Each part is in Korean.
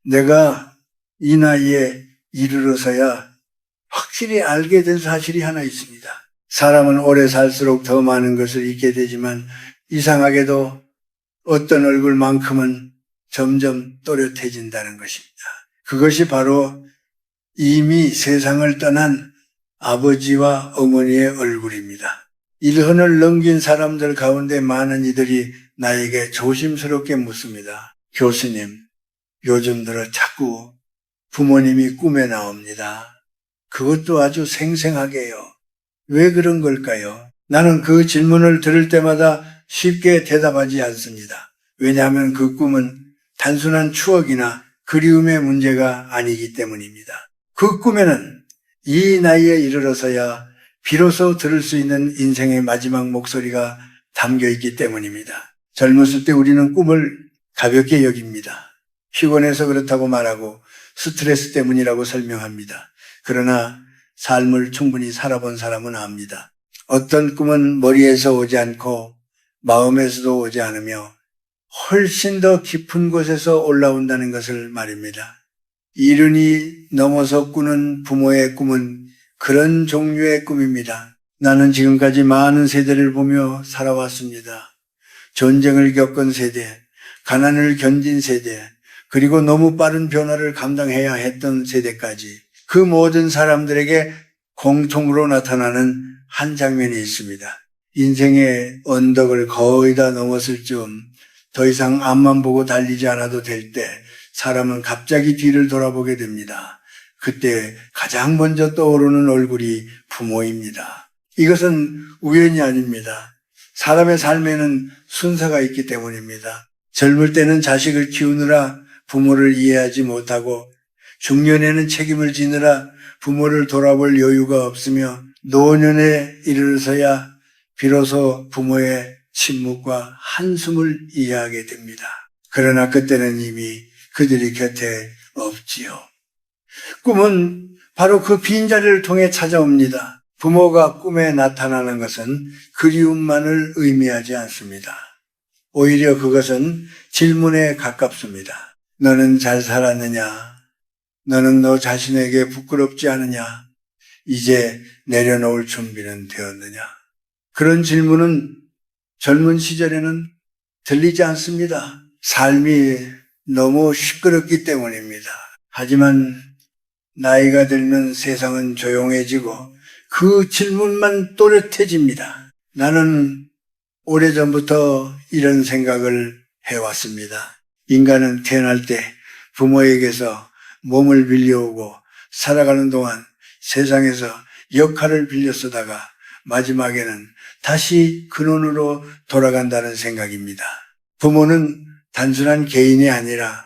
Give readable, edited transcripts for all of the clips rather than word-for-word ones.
내가 이 나이에 이르러서야 확실히 알게 된 사실이 하나 있습니다. 사람은 오래 살수록 더 많은 것을 잊게 되지만 이상하게도 어떤 얼굴만큼은 점점 또렷해진다는 것입니다. 그것이 바로 이미 세상을 떠난 아버지와 어머니의 얼굴입니다. 일흔을 넘긴 사람들 가운데 많은 이들이 나에게 조심스럽게 묻습니다. 교수님, 요즘 들어 자꾸 부모님이 꿈에 나옵니다. 그것도 아주 생생하게요. 왜 그런 걸까요? 나는 그 질문을 들을 때마다 쉽게 대답하지 않습니다. 왜냐하면 그 꿈은 단순한 추억이나 그리움의 문제가 아니기 때문입니다. 그 꿈에는 이 나이에 이르러서야 비로소 들을 수 있는 인생의 마지막 목소리가 담겨 있기 때문입니다. 젊었을 때 우리는 꿈을 가볍게 여깁니다. 피곤해서 그렇다고 말하고 스트레스 때문이라고 설명합니다. 그러나 삶을 충분히 살아본 사람은 압니다. 어떤 꿈은 머리에서 오지 않고 마음에서도 오지 않으며 훨씬 더 깊은 곳에서 올라온다는 것을 말입니다. 이른이 넘어서 꾸는 부모의 꿈은 그런 종류의 꿈입니다. 나는 지금까지 많은 세대를 보며 살아왔습니다. 전쟁을 겪은 세대, 가난을 견딘 세대, 그리고 너무 빠른 변화를 감당해야 했던 세대까지 그 모든 사람들에게 공통으로 나타나는 한 장면이 있습니다. 인생의 언덕을 거의 다 넘었을 즈음 더 이상 앞만 보고 달리지 않아도 될 때 사람은 갑자기 뒤를 돌아보게 됩니다. 그때 가장 먼저 떠오르는 얼굴이 부모입니다. 이것은 우연이 아닙니다. 사람의 삶에는 순서가 있기 때문입니다. 젊을 때는 자식을 키우느라 부모를 이해하지 못하고 중년에는 책임을 지느라 부모를 돌아볼 여유가 없으며 노년에 이르러서야 비로소 부모의 침묵과 한숨을 이해하게 됩니다. 그러나 그때는 이미 그들이 곁에 없지요. 꿈은 바로 그 빈자리를 통해 찾아옵니다. 부모가 꿈에 나타나는 것은 그리움만을 의미하지 않습니다. 오히려 그것은 질문에 가깝습니다. 너는 잘 살았느냐? 너는 너 자신에게 부끄럽지 않으냐? 이제 내려놓을 준비는 되었느냐? 그런 질문은 젊은 시절에는 들리지 않습니다. 삶이 너무 시끄럽기 때문입니다. 하지만 나이가 들면 세상은 조용해지고 그 질문만 또렷해집니다. 나는 오래전부터 이런 생각을 해왔습니다. 인간은 태어날 때 부모에게서 몸을 빌려오고 살아가는 동안 세상에서 역할을 빌려 쓰다가 마지막에는 다시 근원으로 돌아간다는 생각입니다. 부모는 단순한 개인이 아니라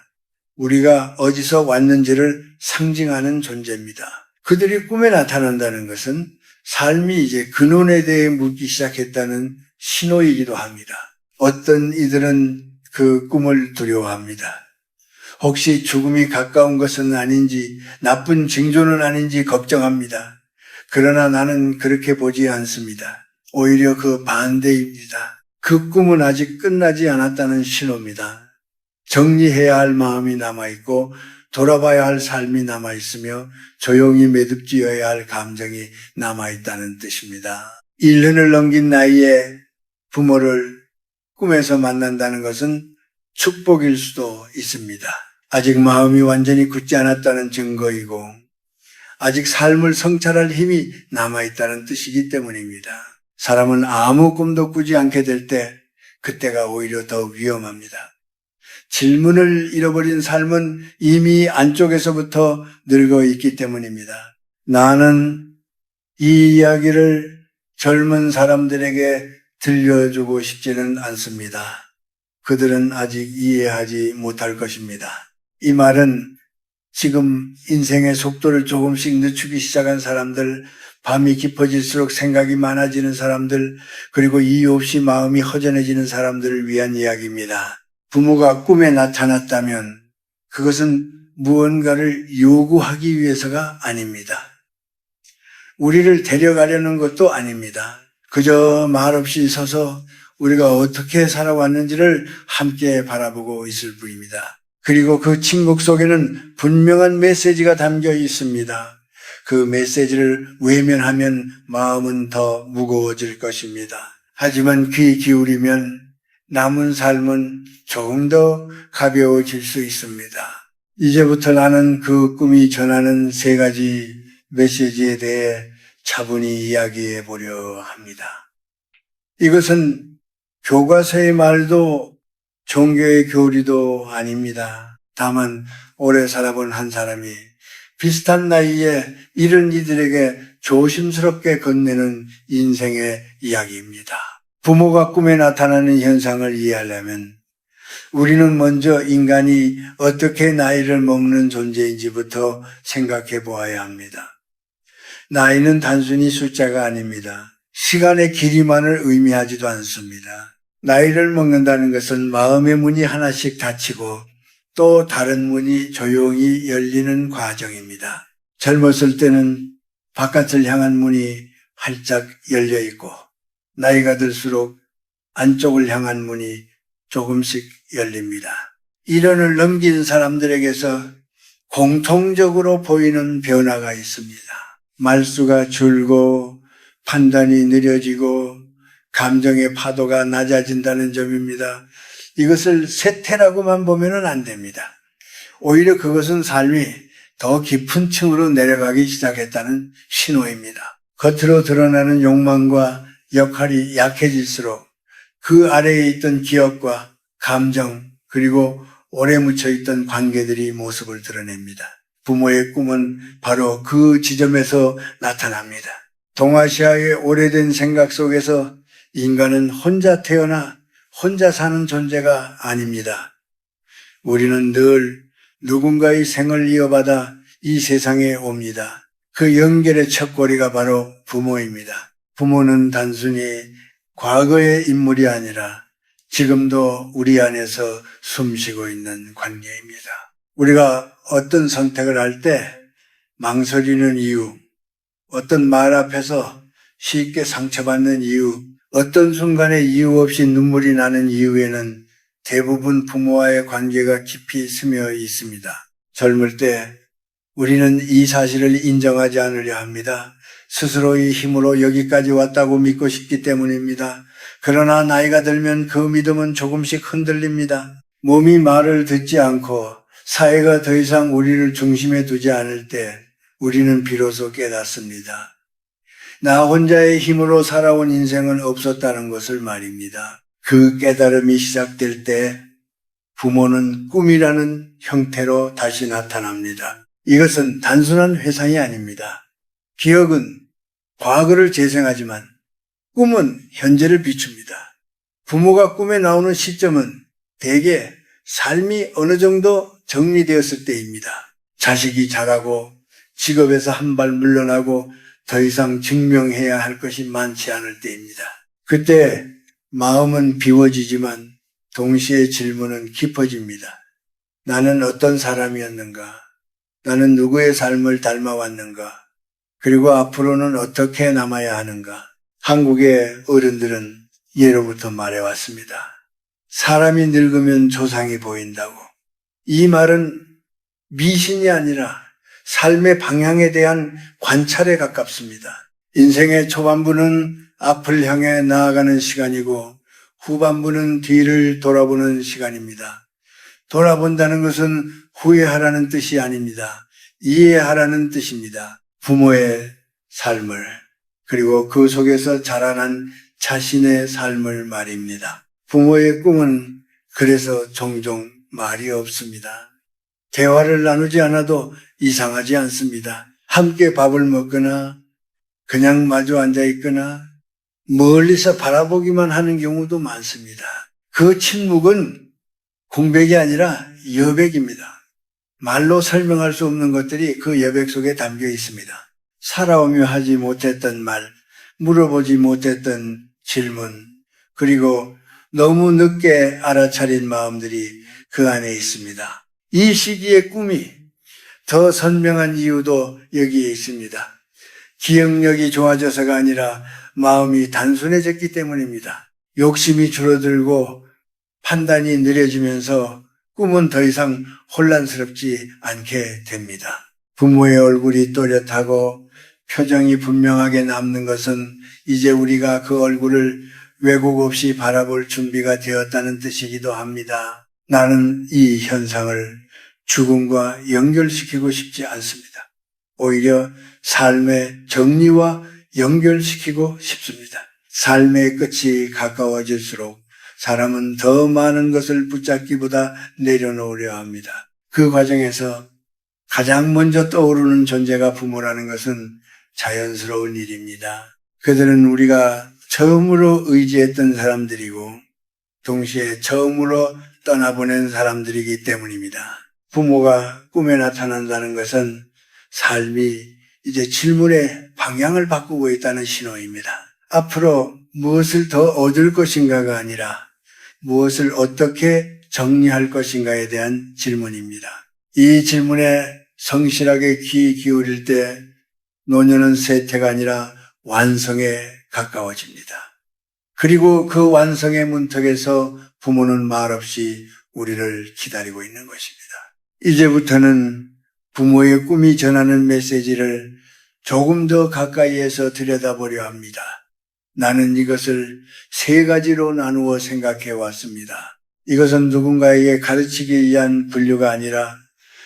우리가 어디서 왔는지를 상징하는 존재입니다. 그들이 꿈에 나타난다는 것은 삶이 이제 근원에 대해 묻기 시작했다는 신호이기도 합니다. 어떤 이들은 그 꿈을 두려워합니다. 혹시 죽음이 가까운 것은 아닌지, 나쁜 징조는 아닌지 걱정합니다. 그러나 나는 그렇게 보지 않습니다. 오히려 그 반대입니다. 그 꿈은 아직 끝나지 않았다는 신호입니다. 정리해야 할 마음이 남아있고 돌아봐야 할 삶이 남아있으며 조용히 매듭지어야 할 감정이 남아있다는 뜻입니다. 1년을 넘긴 나이에 부모를 꿈에서 만난다는 것은 축복일 수도 있습니다. 아직 마음이 완전히 굳지 않았다는 증거이고 아직 삶을 성찰할 힘이 남아있다는 뜻이기 때문입니다. 사람은 아무 꿈도 꾸지 않게 될 때 그때가 오히려 더 위험합니다. 질문을 잃어버린 삶은 이미 안쪽에서부터 늙어 있기 때문입니다. 나는 이 이야기를 젊은 사람들에게 들려주고 싶지는 않습니다. 그들은 아직 이해하지 못할 것입니다. 이 말은 지금 인생의 속도를 조금씩 늦추기 시작한 사람들, 밤이 깊어질수록 생각이 많아지는 사람들, 그리고 이유 없이 마음이 허전해지는 사람들을 위한 이야기입니다. 부모가 꿈에 나타났다면 그것은 무언가를 요구하기 위해서가 아닙니다. 우리를 데려가려는 것도 아닙니다. 그저 말없이 서서 우리가 어떻게 살아왔는지를 함께 바라보고 있을 뿐입니다. 그리고 그 침묵 속에는 분명한 메시지가 담겨 있습니다. 그 메시지를 외면하면 마음은 더 무거워질 것입니다. 하지만 귀 기울이면 남은 삶은 조금 더 가벼워질 수 있습니다. 이제부터 나는 그 꿈이 전하는 3가지 메시지에 대해 차분히 이야기해 보려 합니다. 이것은 교과서의 말도 종교의 교리도 아닙니다. 다만 오래 살아본 한 사람이 비슷한 나이에 이런 이들에게 조심스럽게 건네는 인생의 이야기입니다. 부모가 꿈에 나타나는 현상을 이해하려면 우리는 먼저 인간이 어떻게 나이를 먹는 존재인지부터 생각해 보아야 합니다. 나이는 단순히 숫자가 아닙니다. 시간의 길이만을 의미하지도 않습니다. 나이를 먹는다는 것은 마음의 문이 하나씩 닫히고 또 다른 문이 조용히 열리는 과정입니다. 젊었을 때는 바깥을 향한 문이 활짝 열려 있고 나이가 들수록 안쪽을 향한 문이 조금씩 열립니다. 1년을 넘긴 사람들에게서 공통적으로 보이는 변화가 있습니다. 말수가 줄고 판단이 느려지고 감정의 파도가 낮아진다는 점입니다. 이것을 쇠퇴라고만 보면 안 됩니다. 오히려 그것은 삶이 더 깊은 층으로 내려가기 시작했다는 신호입니다. 겉으로 드러나는 욕망과 역할이 약해질수록 그 아래에 있던 기억과 감정 그리고 오래 묻혀있던 관계들이 모습을 드러냅니다. 부모의 꿈은 바로 그 지점에서 나타납니다. 동아시아의 오래된 생각 속에서 인간은 혼자 태어나 혼자 사는 존재가 아닙니다. 우리는 늘 누군가의 생을 이어받아 이 세상에 옵니다. 그 연결의 첫고리가 바로 부모입니다. 부모는 단순히 과거의 인물이 아니라 지금도 우리 안에서 숨쉬고 있는 관계입니다. 우리가 어떤 선택을 할 때 망설이는 이유, 어떤 말 앞에서 쉽게 상처받는 이유, 어떤 순간에 이유 없이 눈물이 나는 이유에는 대부분 부모와의 관계가 깊이 스며 있습니다. 젊을 때 우리는 이 사실을 인정하지 않으려 합니다. 스스로의 힘으로 여기까지 왔다고 믿고 싶기 때문입니다. 그러나 나이가 들면 그 믿음은 조금씩 흔들립니다. 몸이 말을 듣지 않고 사회가 더 이상 우리를 중심에 두지 않을 때 우리는 비로소 깨닫습니다. 나 혼자의 힘으로 살아온 인생은 없었다는 것을 말입니다. 그 깨달음이 시작될 때 부모는 꿈이라는 형태로 다시 나타납니다. 이것은 단순한 회상이 아닙니다. 기억은 과거를 재생하지만 꿈은 현재를 비춥니다. 부모가 꿈에 나오는 시점은 대개 삶이 어느 정도 정리되었을 때입니다. 자식이 자라고 직업에서 한 발 물러나고 더 이상 증명해야 할 것이 많지 않을 때입니다. 그때 마음은 비워지지만 동시에 질문은 깊어집니다. 나는 어떤 사람이었는가? 나는 누구의 삶을 닮아왔는가? 그리고 앞으로는 어떻게 남아야 하는가? 한국의 어른들은 예로부터 말해왔습니다. 사람이 늙으면 조상이 보인다고. 이 말은 미신이 아니라 삶의 방향에 대한 관찰에 가깝습니다. 인생의 초반부는 앞을 향해 나아가는 시간이고 후반부는 뒤를 돌아보는 시간입니다. 돌아본다는 것은 후회하라는 뜻이 아닙니다. 이해하라는 뜻입니다. 부모의 삶을 그리고 그 속에서 자라난 자신의 삶을 말입니다. 부모의 꿈은 그래서 종종 말이 없습니다. 대화를 나누지 않아도 이상하지 않습니다. 함께 밥을 먹거나 그냥 마주 앉아 있거나 멀리서 바라보기만 하는 경우도 많습니다. 그 침묵은 공백이 아니라 여백입니다. 말로 설명할 수 없는 것들이 그 여백 속에 담겨 있습니다. 살아오며 하지 못했던 말, 물어보지 못했던 질문, 그리고 너무 늦게 알아차린 마음들이 그 안에 있습니다. 이 시기의 꿈이 더 선명한 이유도 여기에 있습니다. 기억력이 좋아져서가 아니라 마음이 단순해졌기 때문입니다. 욕심이 줄어들고 판단이 느려지면서 꿈은 더 이상 혼란스럽지 않게 됩니다. 부모의 얼굴이 또렷하고 표정이 분명하게 남는 것은 이제 우리가 그 얼굴을 왜곡 없이 바라볼 준비가 되었다는 뜻이기도 합니다. 나는 이 현상을 죽음과 연결시키고 싶지 않습니다. 오히려 삶의 정리와 연결시키고 싶습니다. 삶의 끝이 가까워질수록 사람은 더 많은 것을 붙잡기보다 내려놓으려 합니다. 그 과정에서 가장 먼저 떠오르는 존재가 부모라는 것은 자연스러운 일입니다. 그들은 우리가 처음으로 의지했던 사람들이고 동시에 처음으로 떠나보낸 사람들이기 때문입니다. 부모가 꿈에 나타난다는 것은 삶이 이제 질문의 방향을 바꾸고 있다는 신호입니다. 앞으로 무엇을 더 얻을 것인가가 아니라 무엇을 어떻게 정리할 것인가에 대한 질문입니다. 이 질문에 성실하게 귀 기울일 때 노년은 쇠퇴가 아니라 완성에 가까워집니다. 그리고 그 완성의 문턱에서 부모는 말없이 우리를 기다리고 있는 것입니다. 이제부터는 부모의 꿈이 전하는 메시지를 조금 더 가까이에서 들여다보려 합니다. 나는 이것을 세 가지로 나누어 생각해 왔습니다. 이것은 누군가에게 가르치기 위한 분류가 아니라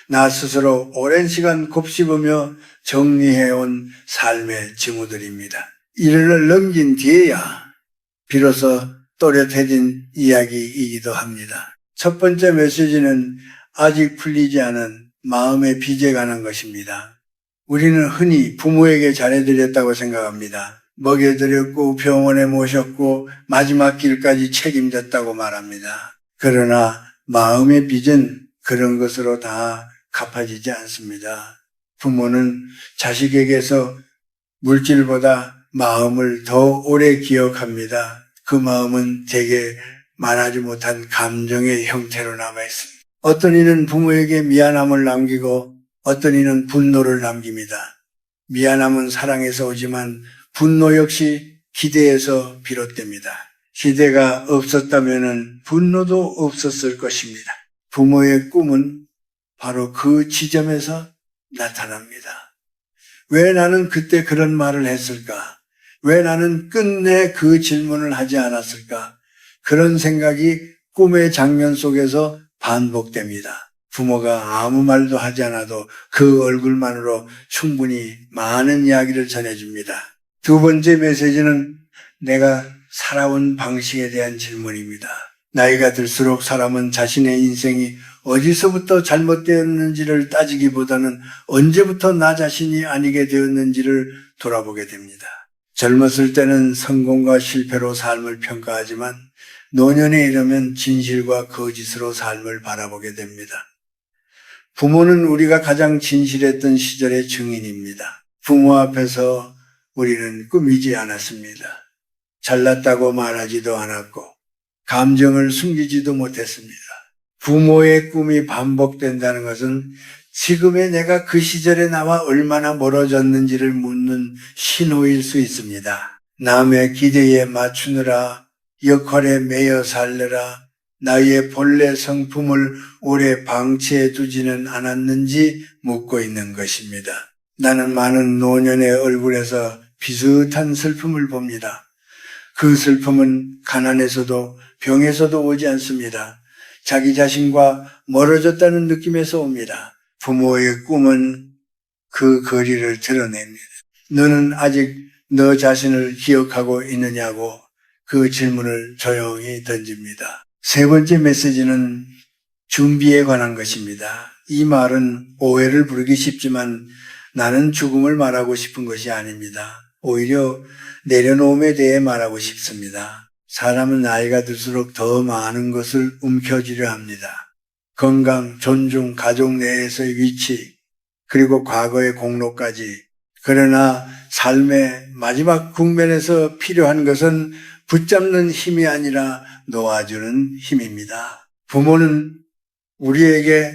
나 스스로 오랜 시간 곱씹으며 정리해온 삶의 징후들입니다. 이를 넘긴 뒤에야 비로소 또렷해진 이야기이기도 합니다. 첫 번째 메시지는 아직 풀리지 않은 마음의 빚에 관한 것입니다. 우리는 흔히 부모에게 잘해드렸다고 생각합니다. 먹여드렸고 병원에 모셨고 마지막 길까지 책임졌다고 말합니다. 그러나 마음의 빚은 그런 것으로 다 갚아지지 않습니다. 부모는 자식에게서 물질보다 마음을 더 오래 기억합니다. 그 마음은 대개 말하지 못한 감정의 형태로 남아있습니다. 어떤 이는 부모에게 미안함을 남기고 어떤 이는 분노를 남깁니다. 미안함은 사랑에서 오지만 분노 역시 기대에서 비롯됩니다. 기대가 없었다면 분노도 없었을 것입니다. 부모의 꿈은 바로 그 지점에서 나타납니다. 왜 나는 그때 그런 말을 했을까? 왜 나는 끝내 그 질문을 하지 않았을까? 그런 생각이 꿈의 장면 속에서 반복됩니다. 부모가 아무 말도 하지 않아도 그 얼굴만으로 충분히 많은 이야기를 전해줍니다. 두 번째 메시지는 내가 살아온 방식에 대한 질문입니다. 나이가 들수록 사람은 자신의 인생이 어디서부터 잘못되었는지를 따지기보다는 언제부터 나 자신이 아니게 되었는지를 돌아보게 됩니다. 젊었을 때는 성공과 실패로 삶을 평가하지만 노년에 이르면 진실과 거짓으로 삶을 바라보게 됩니다. 부모는 우리가 가장 진실했던 시절의 증인입니다. 부모 앞에서 우리는 꾸미지 않았습니다. 잘났다고 말하지도 않았고 감정을 숨기지도 못했습니다. 부모의 꿈이 반복된다는 것은 지금의 내가 그 시절에 나와 얼마나 멀어졌는지를 묻는 신호일 수 있습니다. 남의 기대에 맞추느라 역할에 매여 살느라 나의 본래 성품을 오래 방치해 두지는 않았는지 묻고 있는 것입니다. 나는 많은 노년의 얼굴에서 비슷한 슬픔을 봅니다. 그 슬픔은 가난에서도 병에서도 오지 않습니다. 자기 자신과 멀어졌다는 느낌에서 옵니다. 부모의 꿈은 그 거리를 드러냅니다. 너는 아직 너 자신을 기억하고 있느냐고 그 질문을 조용히 던집니다. 세 번째 메시지는 준비에 관한 것입니다. 이 말은 오해를 부르기 쉽지만 나는 죽음을 말하고 싶은 것이 아닙니다. 오히려 내려놓음에 대해 말하고 싶습니다. 사람은 나이가 들수록 더 많은 것을 움켜쥐려 합니다. 건강, 존중, 가족 내에서의 위치, 그리고 과거의 공로까지. 그러나 삶의 마지막 국면에서 필요한 것은 붙잡는 힘이 아니라 놓아주는 힘입니다. 부모는 우리에게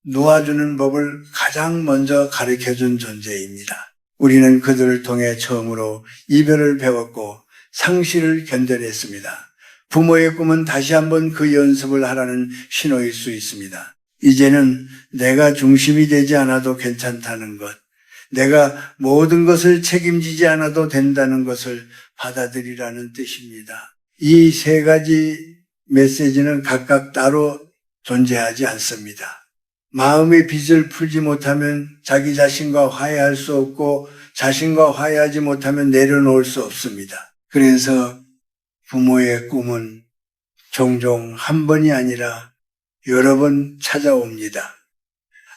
놓아주는 법을 가장 먼저 가르쳐준 존재입니다. 우리는 그들을 통해 처음으로 이별을 배웠고 상실을 견뎌냈습니다. 부모의 꿈은 다시 한번 그 연습을 하라는 신호일 수 있습니다. 이제는 내가 중심이 되지 않아도 괜찮다는 것, 내가 모든 것을 책임지지 않아도 된다는 것을 받아들이라는 뜻입니다. 이 세 가지 메시지는 각각 따로 존재하지 않습니다. 마음의 빚을 풀지 못하면 자기 자신과 화해할 수 없고 자신과 화해하지 못하면 내려놓을 수 없습니다. 그래서 부모의 꿈은 종종 한 번이 아니라 여러 번 찾아옵니다.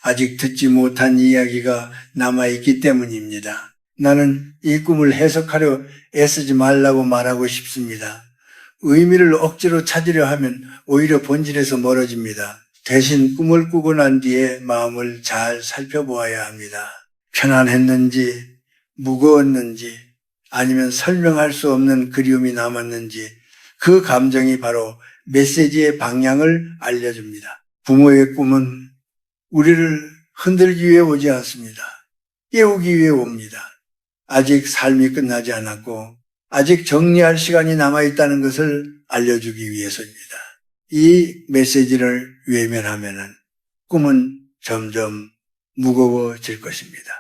아직 듣지 못한 이야기가 남아있기 때문입니다. 나는 이 꿈을 해석하려 애쓰지 말라고 말하고 싶습니다. 의미를 억지로 찾으려 하면 오히려 본질에서 멀어집니다. 대신 꿈을 꾸고 난 뒤에 마음을 잘 살펴보아야 합니다. 편안했는지, 무거웠는지, 아니면 설명할 수 없는 그리움이 남았는지, 그 감정이 바로 메시지의 방향을 알려줍니다. 부모의 꿈은 우리를 흔들기 위해 오지 않습니다. 깨우기 위해 옵니다. 아직 삶이 끝나지 않았고 아직 정리할 시간이 남아있다는 것을 알려주기 위해서입니다. 이 메시지를 외면하면 꿈은 점점 무거워질 것입니다.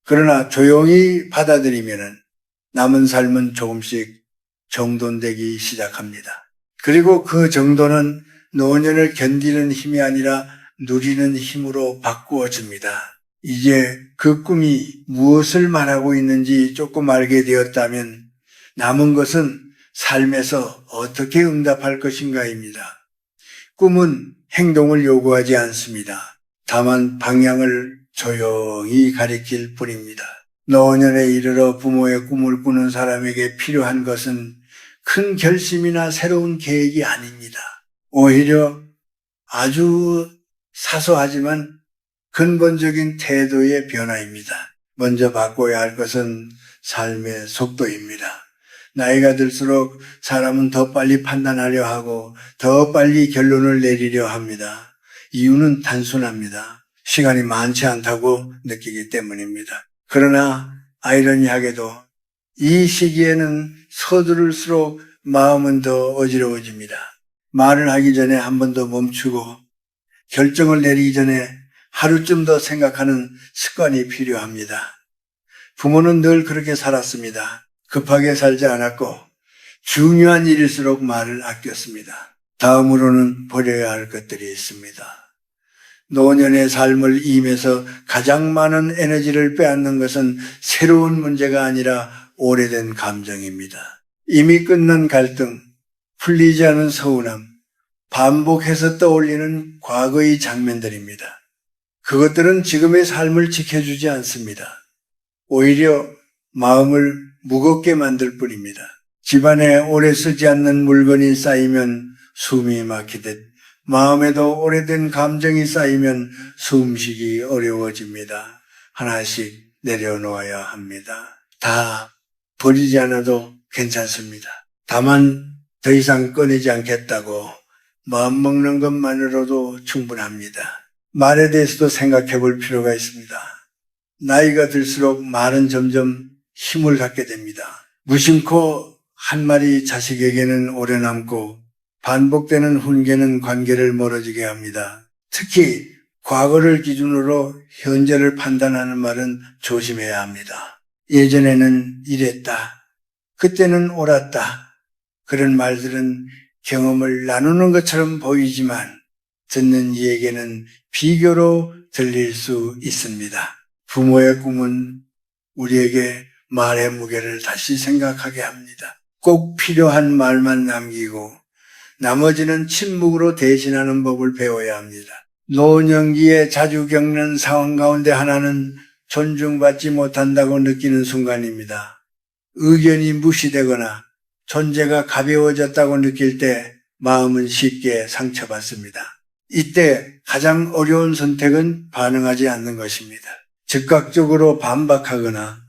그러나 조용히 받아들이면 남은 삶은 조금씩 정돈되기 시작합니다. 그리고 그 정도는 노년을 견디는 힘이 아니라 누리는 힘으로 바꾸어집니다. 이제 그 꿈이 무엇을 말하고 있는지 조금 알게 되었다면 남은 것은 삶에서 어떻게 응답할 것인가입니다. 꿈은 행동을 요구하지 않습니다. 다만 방향을 조용히 가리킬 뿐입니다. 노년에 이르러 부모의 꿈을 꾸는 사람에게 필요한 것은 큰 결심이나 새로운 계획이 아닙니다. 오히려 아주 사소하지만 근본적인 태도의 변화입니다. 먼저 바꿔야 할 것은 삶의 속도입니다. 나이가 들수록 사람은 더 빨리 판단하려 하고 더 빨리 결론을 내리려 합니다. 이유는 단순합니다. 시간이 많지 않다고 느끼기 때문입니다. 그러나 아이러니하게도 이 시기에는 서두를수록 마음은 더 어지러워집니다. 말을 하기 전에 한 번 더 멈추고 결정을 내리기 전에 하루쯤 더 생각하는 습관이 필요합니다. 부모는 늘 그렇게 살았습니다. 급하게 살지 않았고 중요한 일일수록 말을 아꼈습니다. 다음으로는 버려야 할 것들이 있습니다. 노년의 삶을 임해서 가장 많은 에너지를 빼앗는 것은 새로운 문제가 아니라 오래된 감정입니다. 이미 끝난 갈등, 풀리지 않은 서운함, 반복해서 떠올리는 과거의 장면들입니다. 그것들은 지금의 삶을 지켜주지 않습니다. 오히려 마음을 무겁게 만들 뿐입니다. 집안에 오래 쓰지 않는 물건이 쌓이면 숨이 막히듯 마음에도 오래된 감정이 쌓이면 숨쉬기 어려워집니다. 하나씩 내려놓아야 합니다. 다 버리지 않아도 괜찮습니다. 다만 더 이상 꺼내지 않겠다고 마음먹는 것만으로도 충분합니다. 말에 대해서도 생각해 볼 필요가 있습니다. 나이가 들수록 말은 점점 힘을 갖게 됩니다. 무심코 한 마리 자식에게는 오래 남고 반복되는 훈계는 관계를 멀어지게 합니다. 특히 과거를 기준으로 현재를 판단하는 말은 조심해야 합니다. 예전에는 이랬다. 그때는 옳았다. 그런 말들은 경험을 나누는 것처럼 보이지만 듣는 이에게는 비교로 들릴 수 있습니다. 부모의 꿈은 우리에게 말의 무게를 다시 생각하게 합니다. 꼭 필요한 말만 남기고 나머지는 침묵으로 대신하는 법을 배워야 합니다. 노년기에 자주 겪는 상황 가운데 하나는 존중받지 못한다고 느끼는 순간입니다. 의견이 무시되거나 존재가 가벼워졌다고 느낄 때 마음은 쉽게 상처받습니다. 이때 가장 어려운 선택은 반응하지 않는 것입니다. 즉각적으로 반박하거나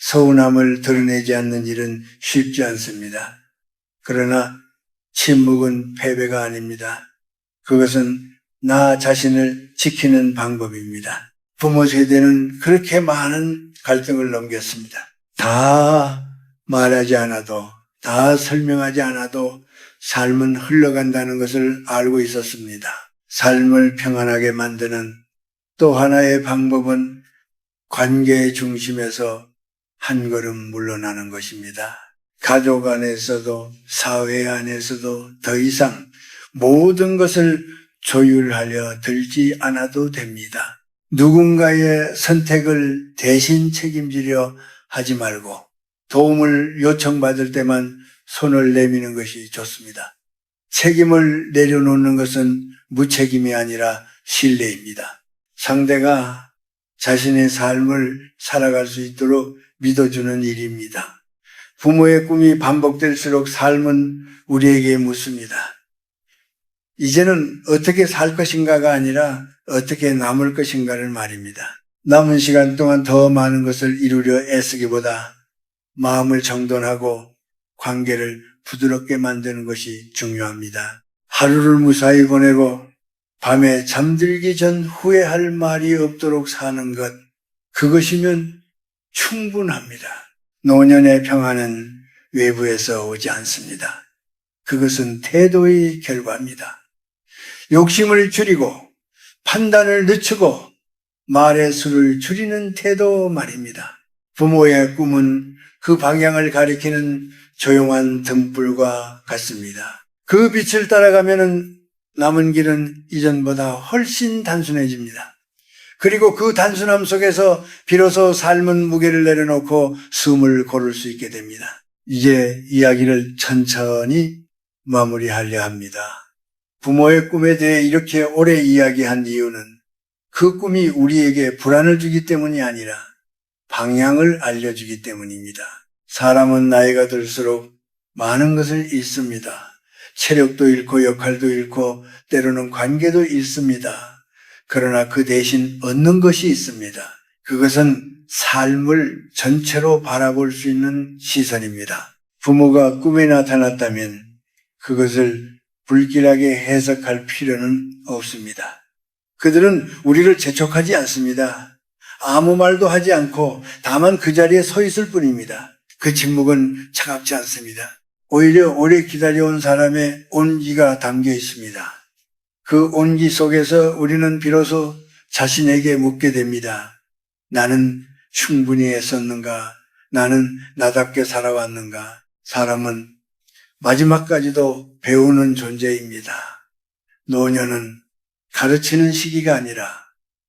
서운함을 드러내지 않는 일은 쉽지 않습니다. 그러나 침묵은 패배가 아닙니다. 그것은 나 자신을 지키는 방법입니다. 부모 세대는 그렇게 많은 갈등을 넘겼습니다. 다 말하지 않아도, 다 설명하지 않아도 삶은 흘러간다는 것을 알고 있었습니다. 삶을 평안하게 만드는 또 하나의 방법은 관계의 중심에서 한 걸음 물러나는 것입니다. 가족 안에서도 사회 안에서도 더 이상 모든 것을 조율하려 들지 않아도 됩니다. 누군가의 선택을 대신 책임지려 하지 말고 도움을 요청받을 때만 손을 내미는 것이 좋습니다. 책임을 내려놓는 것은 무책임이 아니라 신뢰입니다. 상대가 자신의 삶을 살아갈 수 있도록 믿어주는 일입니다. 부모의 꿈이 반복될수록 삶은 우리에게 묻습니다. 이제는 어떻게 살 것인가가 아니라 어떻게 남을 것인가를 말입니다. 남은 시간 동안 더 많은 것을 이루려 애쓰기보다 마음을 정돈하고 관계를 부드럽게 만드는 것이 중요합니다. 하루를 무사히 보내고 밤에 잠들기 전 후회할 말이 없도록 사는 것, 그것이면 충분합니다. 노년의 평안은 외부에서 오지 않습니다. 그것은 태도의 결과입니다. 욕심을 줄이고 판단을 늦추고 말의 수를 줄이는 태도 말입니다. 부모의 꿈은 그 방향을 가리키는 조용한 등불과 같습니다. 그 빛을 따라가면 남은 길은 이전보다 훨씬 단순해집니다. 그리고 그 단순함 속에서 비로소 삶은 무게를 내려놓고 숨을 고를 수 있게 됩니다. 이제 이야기를 천천히 마무리하려 합니다. 부모의 꿈에 대해 이렇게 오래 이야기한 이유는 그 꿈이 우리에게 불안을 주기 때문이 아니라 방향을 알려주기 때문입니다. 사람은 나이가 들수록 많은 것을 잃습니다. 체력도 잃고 역할도 잃고 때로는 관계도 잃습니다. 그러나 그 대신 얻는 것이 있습니다. 그것은 삶을 전체로 바라볼 수 있는 시선입니다. 부모가 꿈에 나타났다면 그것을 불길하게 해석할 필요는 없습니다. 그들은 우리를 재촉하지 않습니다. 아무 말도 하지 않고 다만 그 자리에 서 있을 뿐입니다. 그 침묵은 차갑지 않습니다. 오히려 오래 기다려온 사람의 온기가 담겨 있습니다. 그 온기 속에서 우리는 비로소 자신에게 묻게 됩니다. 나는 충분히 애썼는가? 나는 나답게 살아왔는가? 사람은 마지막까지도 배우는 존재입니다. 노년은 가르치는 시기가 아니라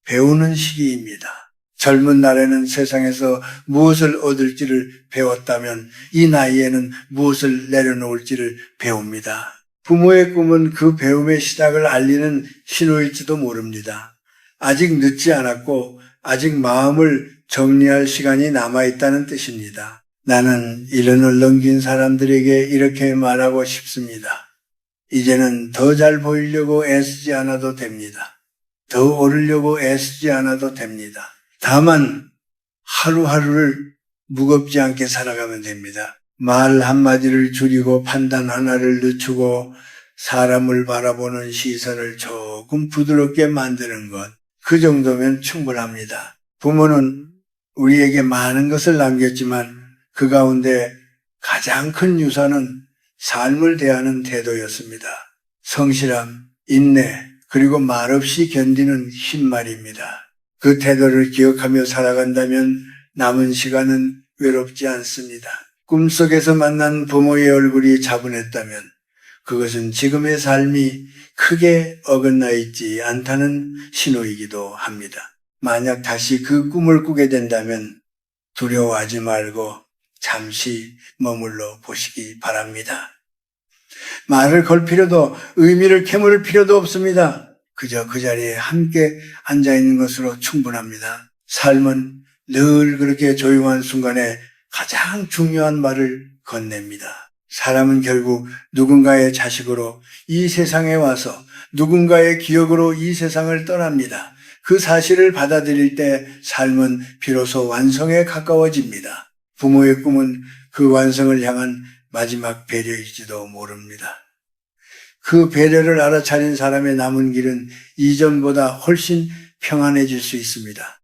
배우는 시기입니다. 젊은 날에는 세상에서 무엇을 얻을지를 배웠다면 이 나이에는 무엇을 내려놓을지를 배웁니다. 부모의 꿈은 그 배움의 시작을 알리는 신호일지도 모릅니다. 아직 늦지 않았고 아직 마음을 정리할 시간이 남아있다는 뜻입니다. 나는 이른을 넘긴 사람들에게 이렇게 말하고 싶습니다. 이제는 더 잘 보이려고 애쓰지 않아도 됩니다. 더 오르려고 애쓰지 않아도 됩니다. 다만 하루하루를 무겁지 않게 살아가면 됩니다. 말 한마디를 줄이고 판단 하나를 늦추고 사람을 바라보는 시선을 조금 부드럽게 만드는 것, 그 정도면 충분합니다. 부모는 우리에게 많은 것을 남겼지만 그 가운데 가장 큰 유산은 삶을 대하는 태도였습니다. 성실함, 인내, 그리고 말없이 견디는 힘 말입니다. 그 태도를 기억하며 살아간다면 남은 시간은 외롭지 않습니다. 꿈속에서 만난 부모의 얼굴이 차분했다면 그것은 지금의 삶이 크게 어긋나 있지 않다는 신호이기도 합니다. 만약 다시 그 꿈을 꾸게 된다면 두려워하지 말고 잠시 머물러 보시기 바랍니다. 말을 걸 필요도 의미를 캐물을 필요도 없습니다. 그저 그 자리에 함께 앉아있는 것으로 충분합니다. 삶은 늘 그렇게 조용한 순간에 가장 중요한 말을 건넵니다. 사람은 결국 누군가의 자식으로 이 세상에 와서 누군가의 기억으로 이 세상을 떠납니다. 그 사실을 받아들일 때 삶은 비로소 완성에 가까워집니다. 부모의 꿈은 그 완성을 향한 마지막 배려일지도 모릅니다. 그 배려를 알아차린 사람의 남은 길은 이전보다 훨씬 평안해질 수 있습니다.